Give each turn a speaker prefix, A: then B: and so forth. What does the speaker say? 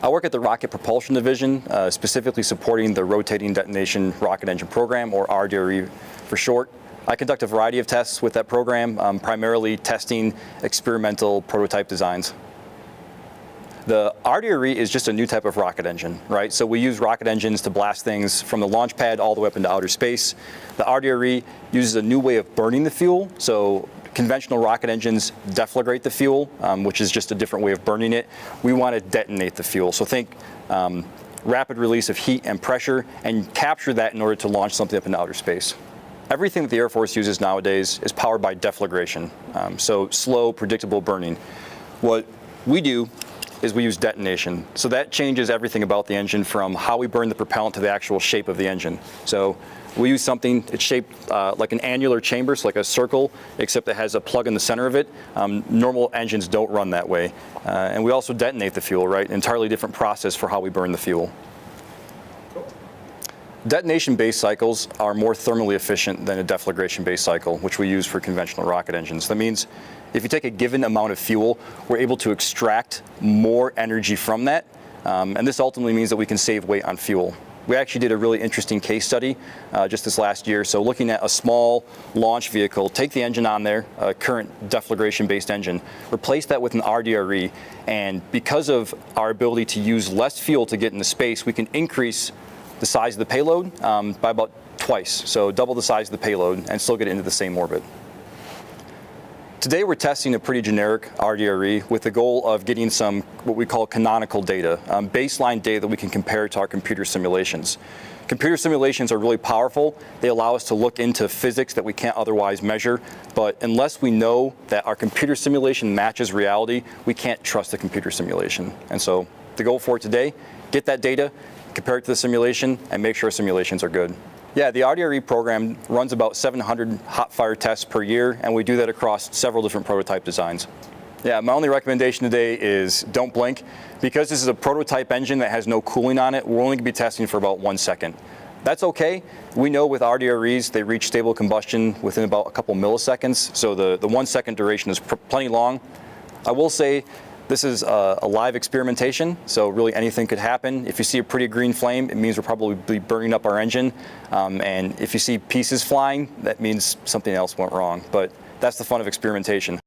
A: I work at the Rocket Propulsion Division, specifically supporting the Rotating Detonation Rocket Engine Program, or RDRE for short. I conduct a variety of tests with that program, primarily testing experimental prototype designs. The RDRE is just a new type of rocket engine, right? So we use rocket engines to blast things from the launch pad all the way up into outer space. The RDRE uses a new way of burning the fuel. So conventional rocket engines deflagrate the fuel, which is just a different way of burning it. We want to detonate the fuel. So think rapid release of heat and pressure, and capture that in order to launch something up into outer space. Everything that the Air Force uses nowadays is powered by deflagration, so slow, predictable burning. What we do is we use detonation. So that changes everything about the engine, from how we burn the propellant to the actual shape of the engine. So we use something, it's shaped like an annular chamber, so like a circle, except it has a plug in the center of it. Normal engines don't run that way. And we also detonate the fuel, right? An entirely different process for how we burn the fuel. Detonation-based cycles are more thermally efficient than a deflagration-based cycle, which we use for conventional rocket engines. That means if you take a given amount of fuel, we're able to extract more energy from that, and this ultimately means that we can save weight on fuel. We actually did a really interesting case study just this last year. So looking at a small launch vehicle, take the engine on there, a current deflagration-based engine, replace that with an RDRE, and because of our ability to use less fuel to get into space, we can increase the size of the payload by about twice, so double the size of the payload, and still get into the same orbit. Today we're testing a pretty generic RDRE with the goal of getting some what we call canonical data, baseline data that we can compare to our computer simulations. Computer simulations are really powerful. They allow us to look into physics that we can't otherwise measure, but unless we know that our computer simulation matches reality, we can't trust the computer simulation. And so the goal for today, get that data, compare it to the simulation, and make sure simulations are good. Yeah, the RDRE program runs about 700 hot fire tests per year, and we do that across several different prototype designs. Yeah, my only recommendation today is don't blink. Because this is a prototype engine that has no cooling on it, we're only going to be testing for about 1 second. That's okay. We know with RDREs, they reach stable combustion within about a couple milliseconds, so the 1 second duration is plenty long. I will say, this is a live experimentation, so really anything could happen. If you see a pretty green flame, it means we're probably burning up our engine. And if you see pieces flying, that means something else went wrong. But that's the fun of experimentation.